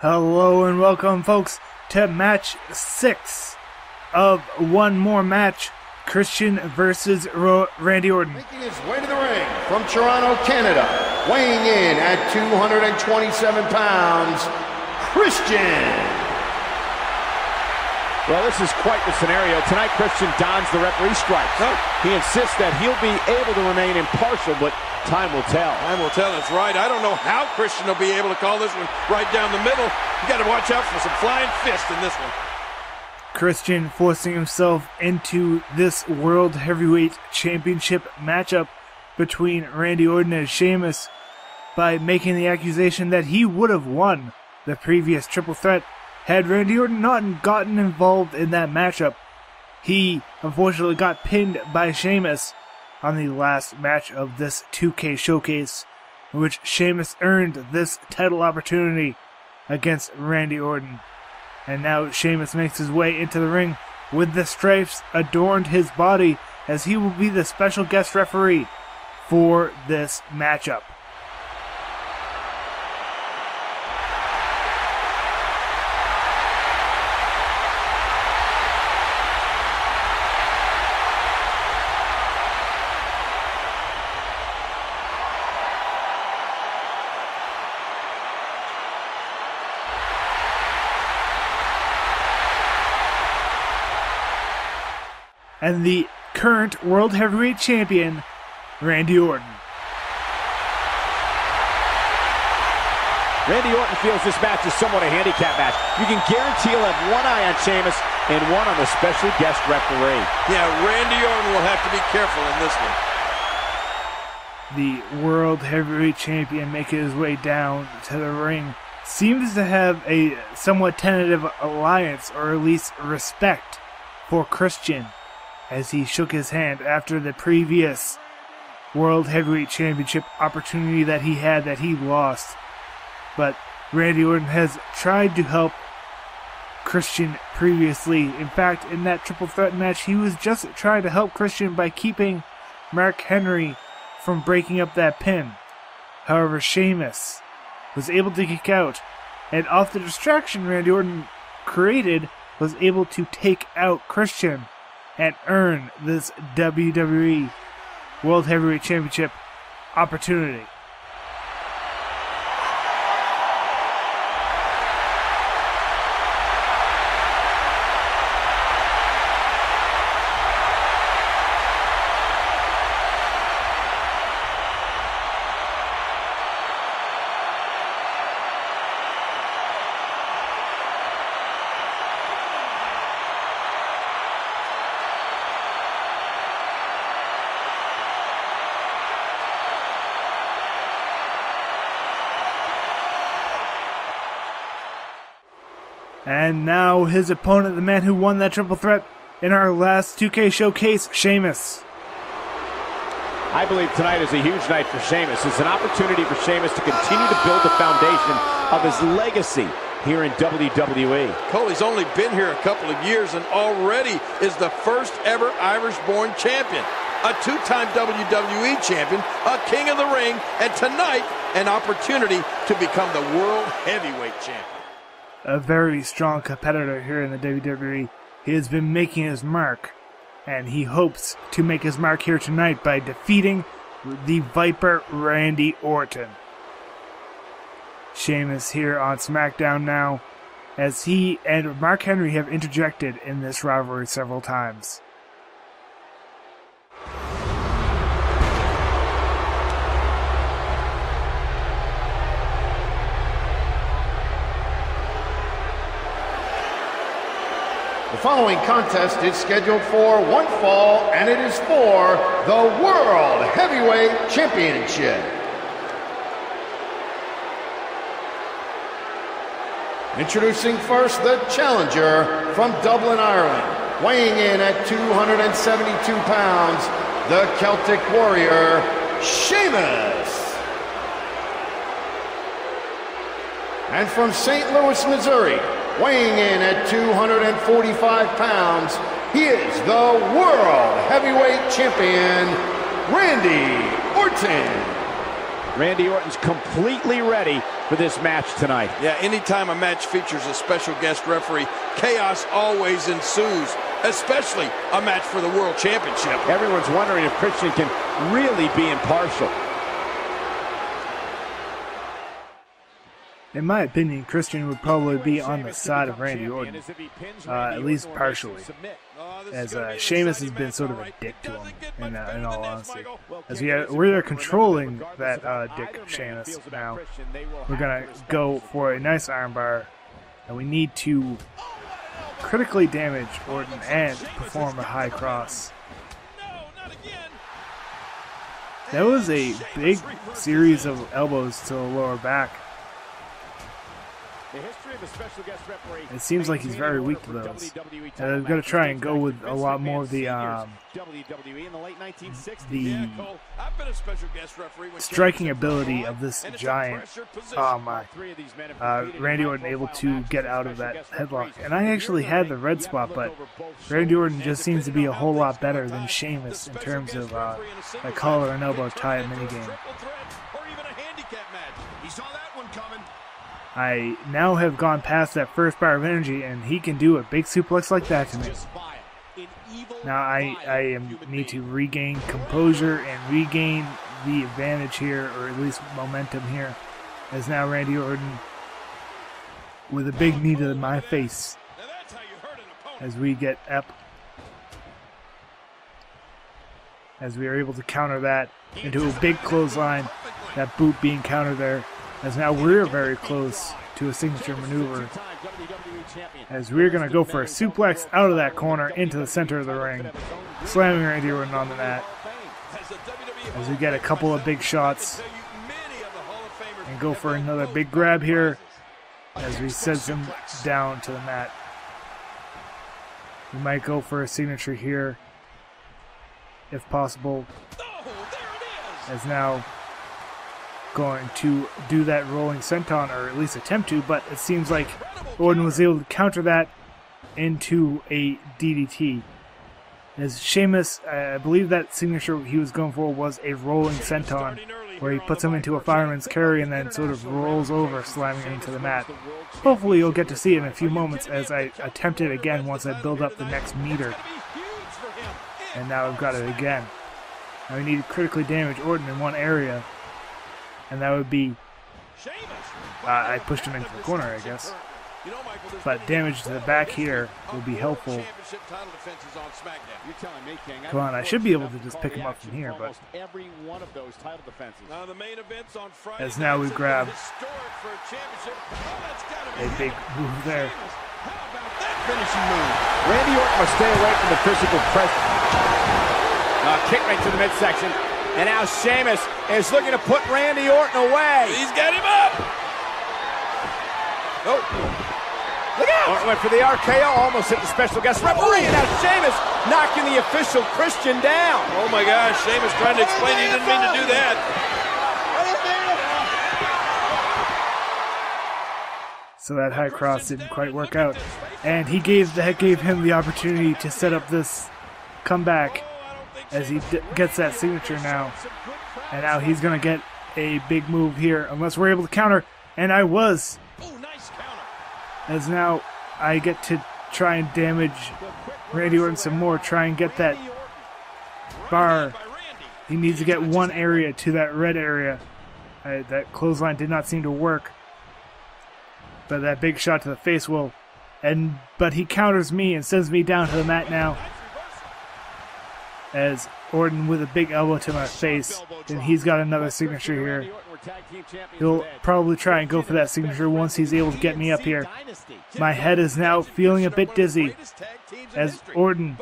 Hello and welcome, folks, to match 6 of one more match, Christian versus Randy Orton. Making his way to the ring from Toronto, Canada, weighing in at 227 pounds, Christian. Well, this is quite the scenario. Tonight, Christian dons the referee stripes. He insists that he'll be able to remain impartial, but time will tell. Time will tell, that's right. I don't know how Christian will be able to call this one right down the middle. You got to watch out for some flying fists in this one. Christian forcing himself into this World Heavyweight Championship matchup between Randy Orton and Sheamus by making the accusation that he would have won the previous triple threat had Randy Orton not gotten involved in that matchup. He unfortunately got pinned by Sheamus on the last match of this 2K showcase, in which Sheamus earned this title opportunity against Randy Orton. And now Sheamus makes his way into the ring with the stripes adorned his body, as he will be the special guest referee for this matchup. And the current World Heavyweight Champion, Randy Orton. Randy Orton feels this match is somewhat a handicap match. You can guarantee he'll have one eye on Sheamus and one on the special guest referee. Yeah, Randy Orton will have to be careful in this one. The World Heavyweight Champion making his way down to the ring seems to have a somewhat tentative alliance, or at least respect, for Christian, as he shook his hand after the previous World Heavyweight Championship opportunity that he had that he lost. But Randy Orton has tried to help Christian previously. In fact, in that triple threat match, he was just trying to help Christian by keeping Mark Henry from breaking up that pin. However, Sheamus was able to kick out, and off the distraction Randy Orton created, was able to take out Christian and earn this WWE World Heavyweight Championship opportunity. And now his opponent, the man who won that triple threat in our last 2K showcase, Sheamus. I believe tonight is a huge night for Sheamus. It's an opportunity for Sheamus to continue to build the foundation of his legacy here in WWE. Cole, he's only been here a couple of years and already is the first ever Irish-born champion, a two-time WWE champion, a king of the ring, and tonight an opportunity to become the World Heavyweight Champion. A very strong competitor here in the WWE. He has been making his mark, and he hopes to make his mark here tonight by defeating the Viper Randy Orton. Sheamus here on Smackdown now, as he and Mark Henry have interjected in this rivalry several times. The following contest is scheduled for one fall, and it is for the World Heavyweight Championship. Introducing first the challenger from Dublin, Ireland, weighing in at 272 pounds, the Celtic Warrior, Sheamus. And from St. Louis, Missouri, weighing in at 245 pounds, he is the World Heavyweight Champion, Randy Orton. Randy Orton's completely ready for this match tonight. Yeah, anytime a match features a special guest referee, chaos always ensues, especially a match for the World Championship. Everyone's wondering if Christian can really be impartial. In my opinion, Christian would probably be on the side of Randy Orton, at least partially, as Sheamus has been sort of a dick to him, in all honesty. As we're controlling that dick Sheamus now, we're going to go for a nice armbar, and we need to critically damage Orton and perform a high cross. That was a big series of elbows to the lower back. It seems like he's very weak to those. I've got to try and go with a lot more of the striking ability of this giant. Oh my. Randy Orton able to get out of that headlock. And I actually had the red spot, but Randy Orton just seems to be a whole lot better than Sheamus in terms of a collar and elbow tie minigame. I now have gone past that first bar of energy, and he can do a big suplex like that to me. Now I need to regain composure and regain the advantage here, or at least momentum here, as now Randy Orton with a big knee to my face as we get up. As we are able to counter that into a big clothesline, that boot being countered there. As now we're very close to a signature maneuver. As we're going to go for a suplex out of that corner into the center of the ring. Slamming Randy Orton on the mat. As we get a couple of big shots. And go for another big grab here. As we send him down to the mat. We might go for a signature here. If possible. As now going to do that rolling senton, or at least attempt to, but it seems like Orton was able to counter that into a DDT. As Sheamus, I believe that signature he was going for was a rolling senton, where he puts him into a fireman's carry and then sort of rolls over, slamming him into the mat. Hopefully you'll get to see it in a few moments as I attempt it again once I build up the next meter. And now I've got it again. Now we need to critically damage Orton in one area. And that would be, I pushed him into the corner, I guess. But damage to the back here will be helpful. Come on, I should be able to just pick him up from here, but as now we grab a big move there. Randy Orton must stay away from the physical pressure. Kick right to the midsection. And now Sheamus is looking to put Randy Orton away. He's got him up. Oh. Look out. Orton went for the RKO, almost hit the special guest referee. And now Sheamus knocking the official Christian down. Oh my gosh, Sheamus trying to explain he didn't mean to do that. So that high cross didn't quite work out. And that gave him the opportunity to set up this comeback. As he gets that signature now. And now he's going to get a big move here. Unless we're able to counter. And I was. As now I get to try and damage Randy Orton some more. Try and get that bar. He needs to get one area to that red area. That clothesline did not seem to work. But that big shot to the face will. But he counters me and sends me down to the mat now. As Orton with a big elbow to my face, and he's got another signature here. He'll probably try and go for that signature once he's able to get me up here. My head is now feeling a bit dizzy as Orton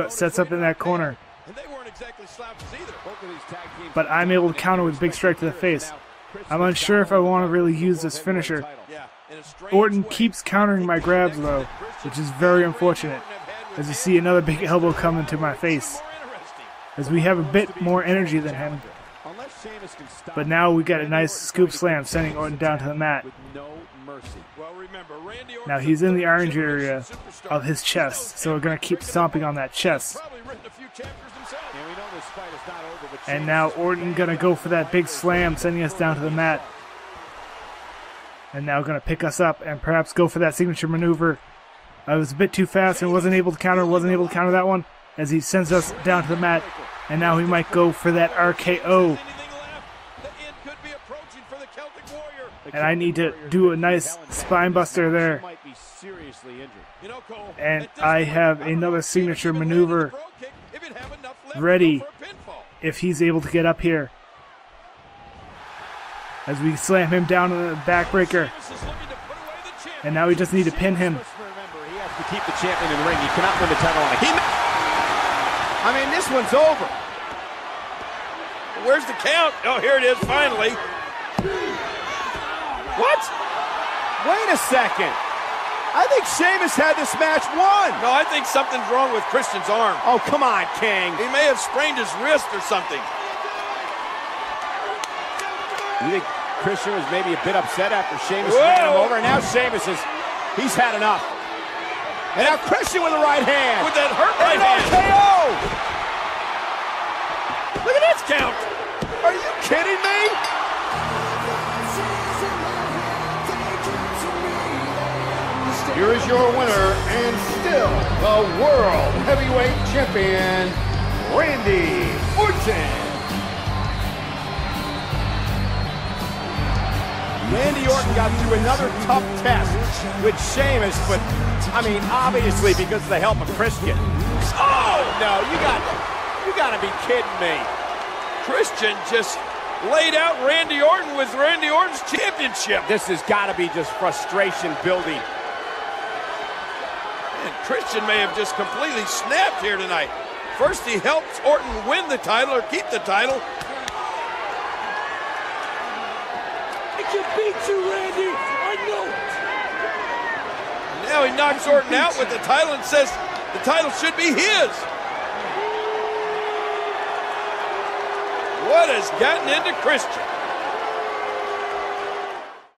sets up in that corner. But I'm able to counter with a big strike to the face. I'm unsure if I want to really use this finisher. Orton keeps countering my grabs though, which is very unfortunate. As you see another big elbow come into my face. As we have a bit more energy than him. But now we got a nice scoop slam sending Orton down to the mat. Now he's in the orange area of his chest, so we're going to keep stomping on that chest. And now Orton going to go for that big slam, sending us down to the mat. And now going to pick us up and perhaps go for that signature maneuver. I was a bit too fast and wasn't able to counter that one as he sends us down to the mat. And now he might go for that RKO. And I need to do a nice spine buster there. And I have another signature maneuver ready if he's able to get up here. As we slam him down on the backbreaker. And now we just need to pin him. He has to keep the champion in the ring. He cannot win the title on it. I mean, this one's over. Where's the count? Oh, here it is, finally. What? Wait a second. I think Sheamus had this match won. No, I think something's wrong with Christian's arm. Oh, come on, King. He may have sprained his wrist or something. You think Christian was maybe a bit upset after Sheamus ran him over? And now Sheamus he's had enough. And now Christian with the right hand. With that hurt right hand. RKO! Look at this count. Are you kidding me? Here is your winner and still the World Heavyweight Champion, Randy Orton. Randy Orton got through another tough test with Sheamus, but I mean, obviously because of the help of Christian. Oh no, you gotta be kidding me. Christian just laid out Randy Orton with Randy Orton's championship. This has got to be just frustration building. And Christian may have just completely snapped here tonight. First he helps Orton win the title or keep the title. I can beat you, Randy. I know it. Now he knocks Orton out with the title and says the title should be his. What has gotten into Christian?